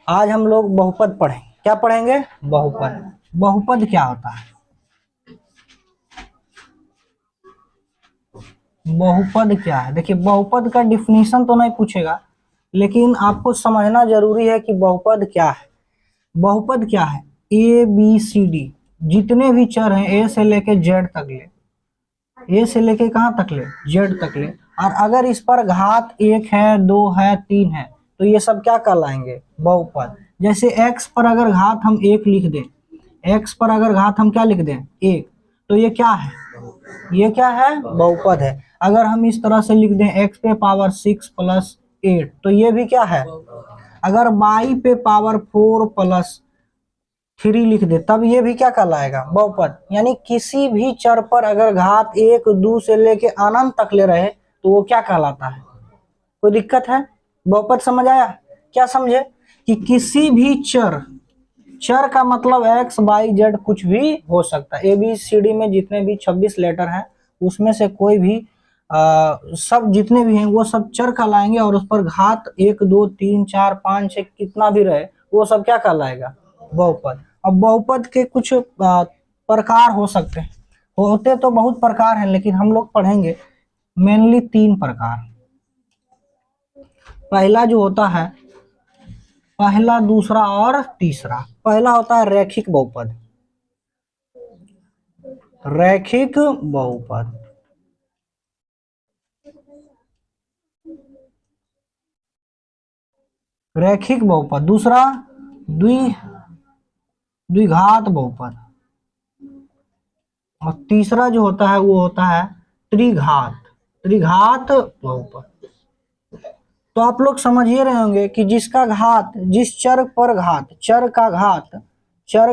आज हम लोग बहुपद पढ़ेंगे। क्या पढ़ेंगे? बहुपद। बहुपद क्या होता है? बहुपद क्या है? देखिए, बहुपद का डिफिनीशन तो नहीं पूछेगा, लेकिन आपको समझना जरूरी है कि बहुपद क्या है। बहुपद क्या है? ए बी सी डी जितने भी चर हैं, ए से लेके जेड तक ले, ए से लेके कहाँ तक ले? जेड तक ले। और अगर इस पर घात 1 है, 2 है, 3 है, तो ये सब क्या कहलाएंगे? बहुपद। जैसे x पर अगर घात हम 1 लिख दें, x पर अगर घात हम क्या लिख दें? 1, तो ये क्या है? ये क्या है? बहुपद है। अगर हम इस तरह से लिख दें x पे पावर 6 प्लस 8, तो ये भी क्या है? अगर y पे पावर 4 प्लस 3 लिख दे, तब ये भी क्या कहलाएगा? बहुपद। यानी किसी भी चर पर अगर घात 1, 2 से लेके अनंत तक ले रहे, तो वो क्या कहलाता है? कोई दिक्कत है? बहुपद समझ आया? क्या समझे? कि किसी भी चर, चर का मतलब एक्स वाई जेड कुछ भी हो सकता है। ए बी सी डी में जितने भी 26 लेटर हैं, उसमें से कोई भी सब जितने भी हैं वो सब चर कहलाएंगे, और उस पर घात 1, 2, 3, 4, 5, 6 कितना भी रहे, वो सब क्या कहलाएगा? बहुपद। अब बहुपद के कुछ प्रकार हो सकते हैं। होते तो बहुत प्रकार हैं, लेकिन हम लोग पढ़ेंगे मेनली 3 प्रकार। पहला जो होता है, पहला, दूसरा और तीसरा। पहला होता है रैखिक बहुपद। रैखिक बहुपद। रैखिक बहुपद। दूसरा द्वि द्विघात बहुपद। और तीसरा जो होता है वो होता है त्रिघात त्रिघात बहुपद। तो आप लोग समझ ही रहे होंगे कि जिसका घात, जिस चर पर घात, चर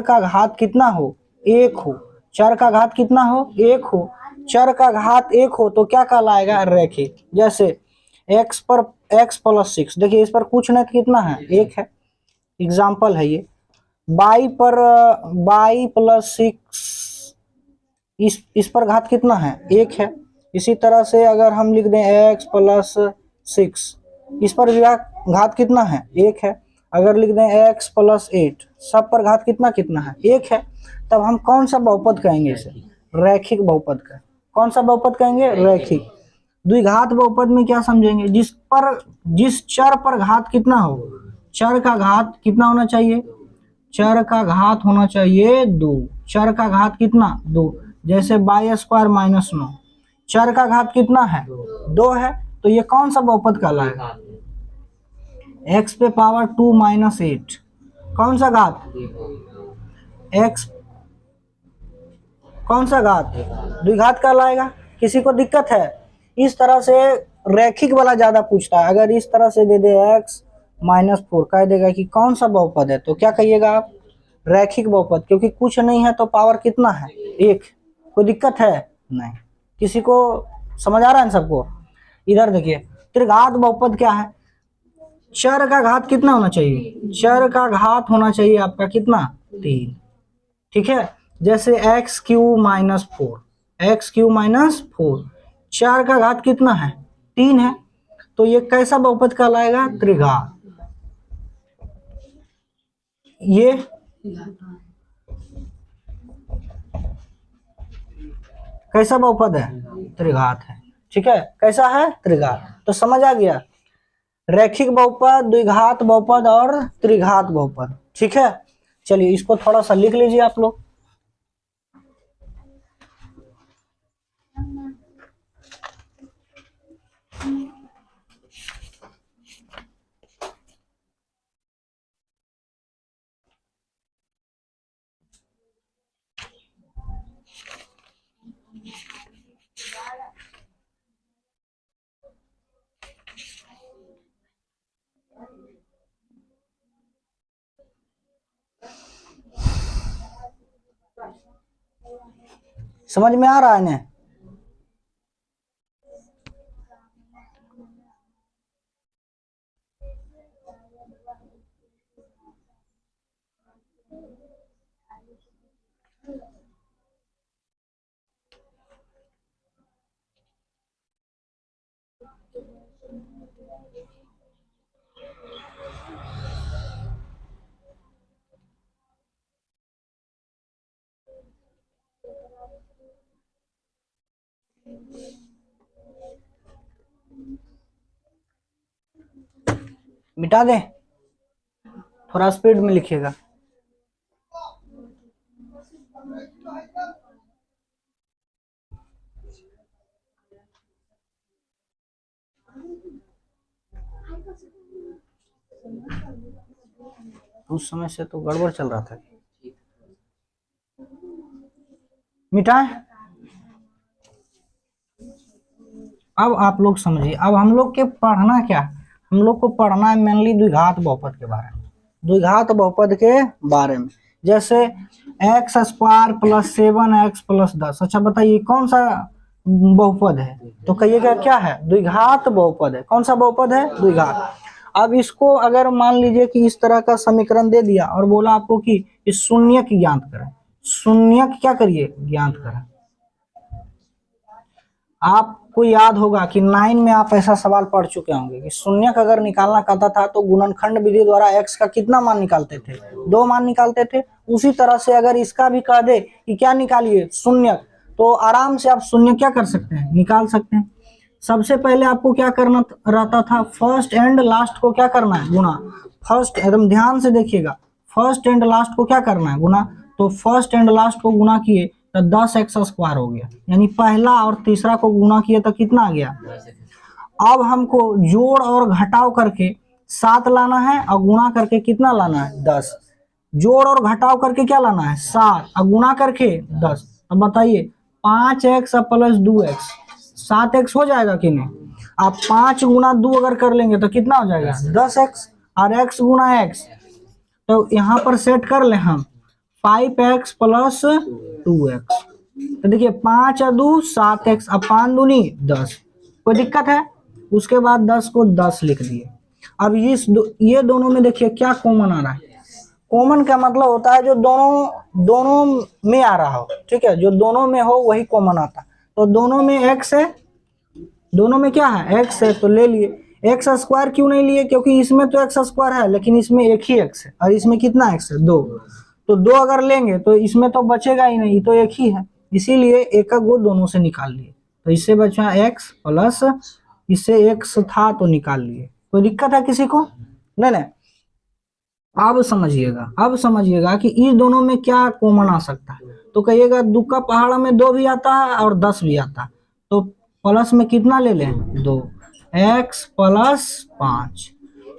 का घात कितना हो? 1 हो। चर का घात कितना हो? 1 हो। चर का घात 1 हो तो क्या कहलाएगा? रैखिक। जैसे x पर x प्लस 6, देखिए इस पर कुछ नहीं तो कितना है? 1 है। एग्जाम्पल है ये। y पर y प्लस 6, इस पर घात कितना है? 1 है। इसी तरह से अगर हम लिख दें x प्लस 6, इस पर भी घात कितना है? 1 है। अगर लिख दें x प्लस 8, सब पर घात कितना कितना है? 1 है। तब हम कौन सा बहुपद कहेंगे इसे? रैखिक बहुपद का। कौन सा बहुपद कहेंगे? रैखिक। द्विघात बहुपद में क्या समझेंगे? जिस चर पर घात कितना हो? चर का घात कितना होना चाहिए? चर का घात होना चाहिए 2। चर का घात कितना? 2। जैसे बाई स्क्वायर माइनस 9, चर का घात कितना है? 2 है। तो ये कौन सा बहुपद कहलाएगा? x पे पावर 2 माइनस 8। कौन सा घात? x। कौन सा घात? द्विघात कहलाएगा। किसी को दिक्कत है? इस तरह से रैखिक वाला ज्यादा पूछता है। अगर इस तरह से दे दे x माइनस 4, कह देगा कि कौन सा बहुपद है, तो क्या कहिएगा आप? रैखिक बहुपद। क्योंकि कुछ नहीं है तो पावर कितना है? 1। कोई दिक्कत है? नहीं। किसी को समझ आ रहा है सबको? इधर देखिए, त्रिघात बहुपद क्या है? चर का घात कितना होना चाहिए? चर का घात होना चाहिए आपका कितना? 3। ठीक है। जैसे x³ - 4, चार का घात कितना है? 3 है। तो ये कैसा बहुपद कहलाएगा? त्रिघात। ये कैसा बहुपद है? त्रिघात है। ठीक है। कैसा है? त्रिघात। तो समझ आ गया, रैखिक बहुपद, द्विघात बहुपद और त्रिघात बहुपद। ठीक है। चलिए इसको थोड़ा सा लिख लीजिए आप लोग। समझ में आ रहा है ना? मिटा दें, थोड़ा स्पीड में लिखिएगा। उस समय से तो गड़बड़ चल रहा था। मिटाएं। अब आप लोग समझिए, अब हम लोग के पढ़ना क्या, हम लोग को पढ़ना है मेनली द्विघात बहुपद के बारे में, द्विघात बहुपद के बारे में। जैसे x square plus 7x plus 10। अच्छा बताइए कौन सा बहुपद है, तो कहिएगा क्या है, द्विघात बहुपद है। कौन सा बहुपद है, द्विघात। अब इसको अगर मान लीजिए कि इस तरह का समीकरण दे दिया और बोला आपको कि इस शून्य की ज्ञात करें, शून्य क्या करिए, ज्ञात करें। आपको याद होगा कि 9 में आप ऐसा सवाल पढ़ चुके होंगे कि शून्य का अगर निकालना कहता था तो गुणनखंड विधि द्वारा x का कितना मान निकालते थे, 2 मान निकालते थे। उसी तरह से अगर इसका भी कह दे कि क्या निकालिए, शून्य, तो आराम से आप शून्य क्या कर सकते हैं, निकाल सकते हैं। सबसे पहले आपको क्या करना रहता था, फर्स्ट एंड लास्ट को क्या करना है, गुना। फर्स्ट, एकदम ध्यान से देखिएगा, फर्स्ट एंड लास्ट को क्या करना है, गुना। तो फर्स्ट एंड लास्ट को गुना किए तो 10x स्क्वायर हो गया, यानी पहला और तीसरा को गुना किए तो कितना आ गया। अब हमको जोड़ और घटाव करके 7 लाना है और गुणा करके कितना लाना है, 10। जोड़ और घटाव करके क्या लाना है, 7, और गुणा करके 10। अब बताइए 5x प्लस 2x, 7x हो जाएगा कि नहीं। आप 5 गुना 2 अगर कर लेंगे तो कितना हो जाएगा, 10x, और x गुना x, तो यहाँ पर सेट कर ले हम 5x प्लस 2x। तो देखिए 5 और 2 7x, अब 5 दूनी 10, कोई दिक्कत है। उसके बाद 10 को 10 लिख दिए। अब ये दोनों में देखिए क्या कॉमन आ रहा है, कॉमन का मतलब होता है जो दोनों में आ रहा हो, ठीक है, जो दोनों में हो वही कॉमन आता है। तो दोनों में x है, दोनों में क्या है, x है, तो ले लिए। एक्स स्क्वायर क्यों नहीं लिए, क्योंकि इसमें तो एक्स स्क्वायर है लेकिन इसमें एक ही x है, और इसमें कितना x है, 2। तो 2 अगर लेंगे तो इसमें तो बचेगा ही नहीं, तो एक ही है, इसीलिए एक का गो दोनों से निकाल लिए। तो इससे बचा x प्लस, इससे x था तो निकाल लिए। कोई दिक्कत है किसी को, नहीं नहीं। अब समझिएगा कि इस दोनों में क्या कॉमन आ सकता है, तो कहिएगा 2 का पहाड़ में 2 भी आता है और 10 भी आता है, तो प्लस में कितना ले लें, 2, x प्लस 5।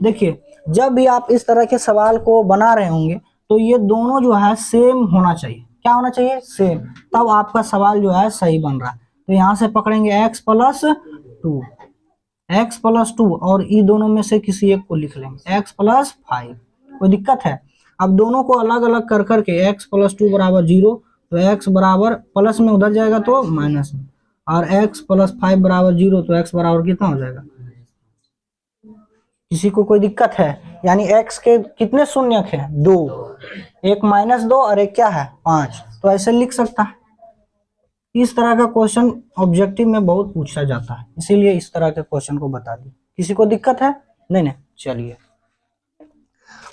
देखिए जब भी आप इस तरह के सवाल को बना रहे होंगे तो ये दोनों जो है सेम होना चाहिए, क्या होना चाहिए, सेम, तब आपका सवाल जो है सही बन रहा है। तो यहाँ से पकड़ेंगे x प्लस 2, x प्लस 2, और ये दोनों में से किसी एक को लिख लेंगे x प्लस 5। कोई दिक्कत है। अब दोनों को अलग अलग कर करके x प्लस 2 बराबर 0, तो x बराबर प्लस में उधर जाएगा तो माइनस में, और x प्लस 5 बराबर 0, तो x बराबर कितना हो जाएगा। किसी को कोई दिक्कत है, यानी x के कितने शून्यक हैं, 2, एक माइनस 2 और एक क्या है, 5, तो ऐसे लिख सकता है। इस तरह का क्वेश्चन ऑब्जेक्टिव में बहुत पूछा जाता है, इसीलिए इस तरह के क्वेश्चन को बता दी। किसी को दिक्कत है, नहीं नहीं, चलिए।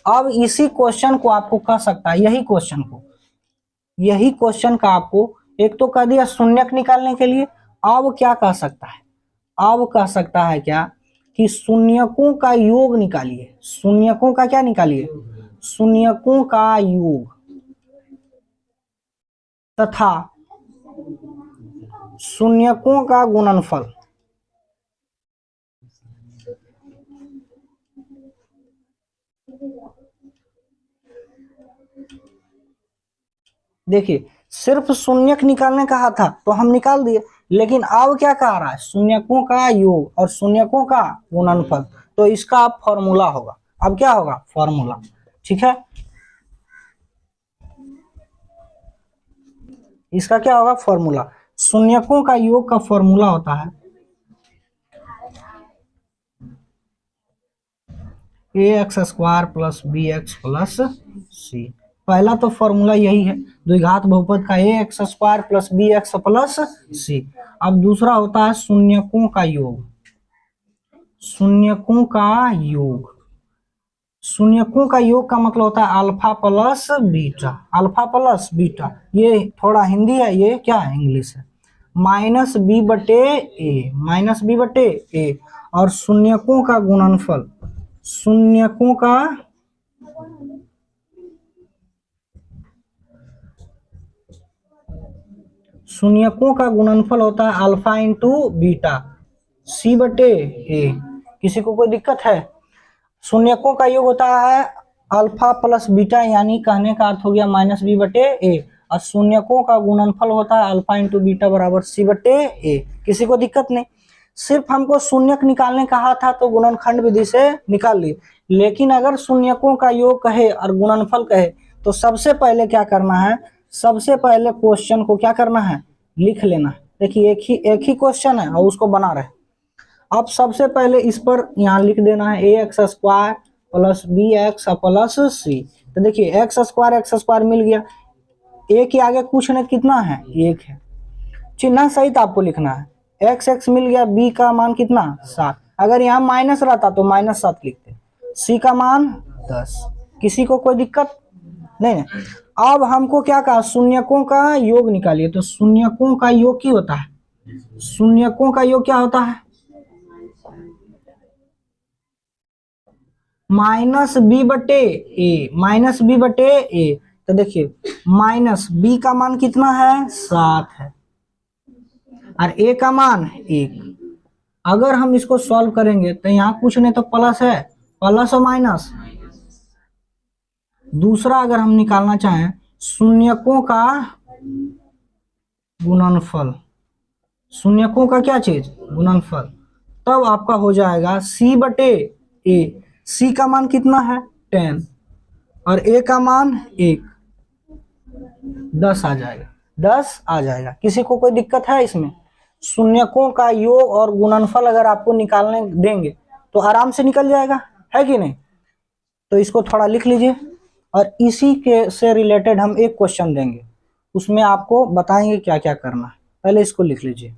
अब इसी क्वेश्चन को आपको कह सकता है, यही क्वेश्चन का आपको एक तो कह दिया शून्यक निकालने के लिए, अब क्या कह सकता है, अब कह सकता है क्या कि शून्यकों का योग निकालिए। शून्यकों का क्या निकालिए, शून्यकों का योग तथा शून्यकों का गुणनफल। देखिए सिर्फ शून्यक निकालने कहा था तो हम निकाल दिए, लेकिन अब क्या कह रहा है, शून्यकों का योग और शून्यकों का गुणनफल, तो इसका अब फॉर्मूला होगा। अब क्या होगा, फॉर्मूला, ठीक है। इसका क्या होगा, फॉर्मूला। शून्यकों का योग का फॉर्मूला होता है ax square plus bx plus c। पहला तो फॉर्मूला यही है द्विघात बहुपद का, ax square plus bx plus c। अब दूसरा होता है शून्यकों का योग, शून्यकों का योग। शून्यकों का योग का मतलब होता है alpha plus beta, alpha plus beta. ये थोड़ा हिंदी है, ये क्या है, इंग्लिश है। माइनस बी बटे ए, माइनस बी बटे ए, और शून्यकों का गुणनफल, शून्यकों का शून्यकों का गुणनफल होता है अल्फा इंटू बीटा, सी बटे ए। किसी को कोई दिक्कत है? शून्यकों का योग होता है अल्फा प्लस बीटा, यानी कहने का अर्थ हो गया माइनस बी बटे ए, और शून्यकों का गुणनफल होता है अल्फा इंटू बीटा बराबर सी बटे ए। किसी को दिक्कत नहीं? सिर्फ हमको शून्यक निकालने कहा था तो गुणनखंड विधि से निकाल लिए, लेकिन अगर शून्यकों का योग कहे और गुणनफल कहे तो सबसे पहले क्या करना है, सबसे पहले क्वेश्चन को क्या करना है, लिख लेना है। देखिए एक ही क्वेश्चन है और उसको बना रहे। अब सबसे पहले इस पर यहाँ लिख देना है a x square plus b x plus c. तो देखिए एक्स स्क्वायर मिल गया, ए के आगे कुछ न कितना है, एक है, चिन्ह सहित आपको लिखना है। एक्स एक्स मिल गया, बी का मान कितना 7, अगर यहाँ माइनस रहता तो -7 लिखते, सी का मान 10। किसी को कोई दिक्कत नहीं? अब हमको क्या कहा, शून्यकों का योग निकालिए। तो शून्यकों का योग क्या होता है, शून्यकों का योग क्या होता है, माइनस बी बटे ए, माइनस बी बटे ए। तो देखिए माइनस बी का मान कितना है, 7 है, और ए का मान 1। अगर हम इसको सॉल्व करेंगे तो यहाँ कुछ नहीं तो प्लस है, प्लस और माइनस। दूसरा अगर हम निकालना चाहें शून्यकों का गुणनफल, शून्यकों का क्या चीज, गुणनफल, तब आपका हो जाएगा सी बटे ए। सी का मान कितना है 10, और ए का मान 1, 10 आ जाएगा, 10 आ जाएगा। किसी को कोई दिक्कत है इसमें? शून्यकों का योग और गुणनफल अगर आपको निकालने देंगे तो आराम से निकल जाएगा, है कि नहीं? तो इसको थोड़ा लिख लीजिए, और इसी के से रिलेटेड हम एक क्वेश्चन देंगे, उसमें आपको बताएंगे क्या क्या करना है। पहले इसको लिख लीजिए।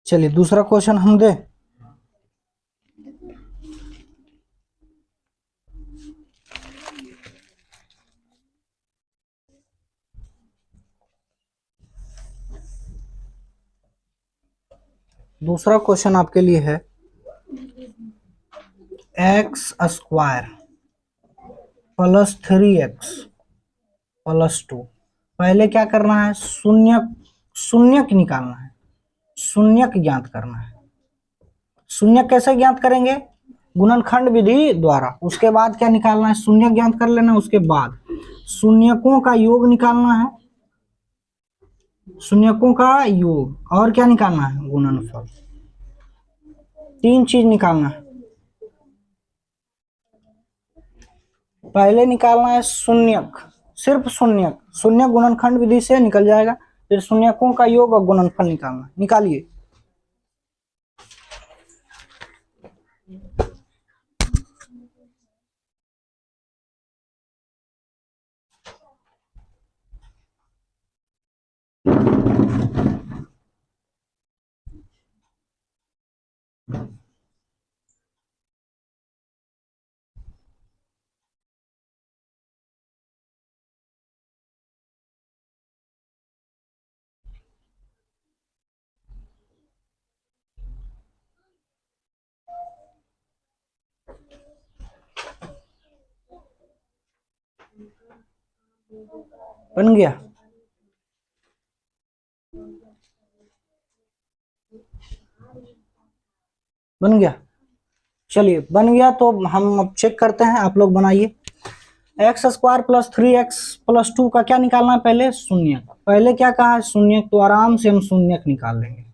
चलिए दूसरा क्वेश्चन हम दे। दूसरा क्वेश्चन आपके लिए है x square plus 3x plus 2। पहले क्या करना है, शून्य, शून्यक निकालना है, शून्यक ज्ञात करना है। शून्यक कैसे ज्ञात करेंगे, गुणनखंड विधि द्वारा। उसके बाद क्या निकालना है, शून्यक ज्ञात कर लेना, उसके बाद शून्यकों का योग निकालना है, शून्यकों का योग, और क्या निकालना है, गुणनफल। 3 चीज निकालना है। पहले निकालना है शून्यक, सिर्फ शून्यक, शून्यक गुणनखंड विधि से निकल जाएगा। फिर शून्यकों का योग और गुणनफल निकालना, निकालिए। बन गया? बन गया? चलिए बन गया तो हम अब चेक करते हैं, आप लोग बनाइए। X square plus 3x plus 2 का क्या निकालना है? पहले शून्य। पहले क्या कहा है? शून्य। तो आराम से हम शून्य निकाल लेंगे।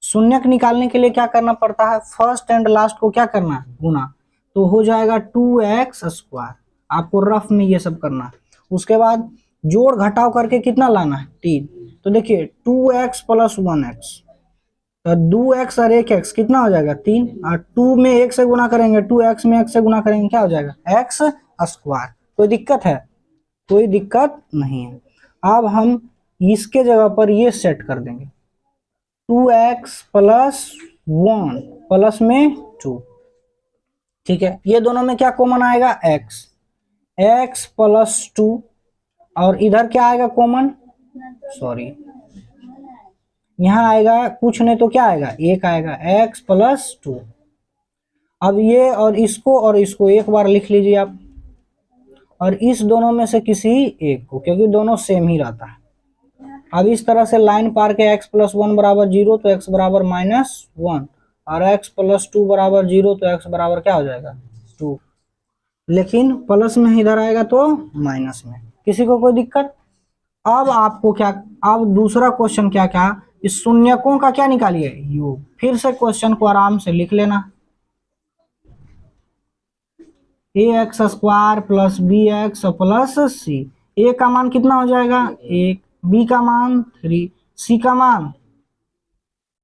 शून्य निकालने के लिए क्या करना पड़ता है? फर्स्ट एंड लास्ट को क्या करना है? गुना। तो हो जाएगा 2x स्क्वायर। आपको रफ में ये सब करना है। उसके बाद जोड़ घटाव करके कितना लाना है? 3। तो देखिए 2x प्लस 1x, तो 2x और 1x कितना हो जाएगा? 3। और 2 में 1 से गुना करेंगे, 2x में 1 से गुना करेंगे, क्या हो जाएगा? x square. कोई दिक्कत है? कोई दिक्कत नहीं है। अब हम इसके जगह पर ये सेट कर देंगे, 2x प्लस 1 प्लस में 2। ठीक है, ये दोनों में क्या कॉमन आएगा? x प्लस 2, और इधर क्या आएगा कॉमन? सॉरी, यहाँ आएगा कुछ नहीं तो क्या आएगा? 1 आएगा, x प्लस 2। अब ये और इसको एक बार लिख लीजिए आप, और इस दोनों में से किसी एक को, क्योंकि दोनों सेम ही रहता है। अब इस तरह से लाइन पार के x प्लस 1 बराबर 0, तो x बराबर -1, और x प्लस 2 बराबर 0, तो x बराबर क्या हो जाएगा? 2। लेकिन प्लस में इधर आएगा तो माइनस में। किसी को कोई दिक्कत? अब आपको क्या, अब दूसरा क्वेश्चन क्या कहा? इस शून्यकों का क्या निकालिए? योग। फिर से क्वेश्चन को आराम से लिख लेना, ax square plus bx plus c। a का मान कितना हो जाएगा? 1, b का मान 3, c का मान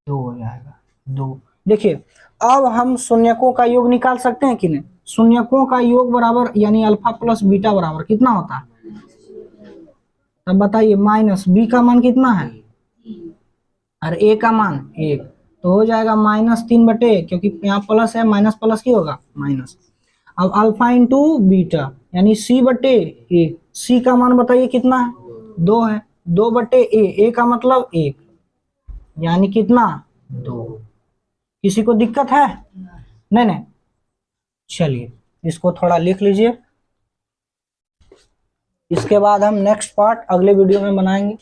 2 हो जाएगा, 2। देखिए अब हम शून्यकों का योग निकाल सकते हैं कि नहीं? शून्यकों का योग बराबर यानी अल्फा प्लस बीटा बराबर कितना होता है? तब बताइए, माइनस b का मान कितना है और a का मान 1, तो हो जाएगा -3/, क्योंकि यहाँ प्लस है, माइनस प्लस की होगा माइनस। अब अल्फा इंटू बीटा यानी c/a। c का मान बताइए कितना है? 2 है, 2/a। a का मतलब 1, यानी कितना? 2। किसी को दिक्कत है? नहीं नहीं। चलिए इसको थोड़ा लिख लीजिए। इसके बाद हम नेक्स्ट पार्ट अगले वीडियो में बनाएंगे।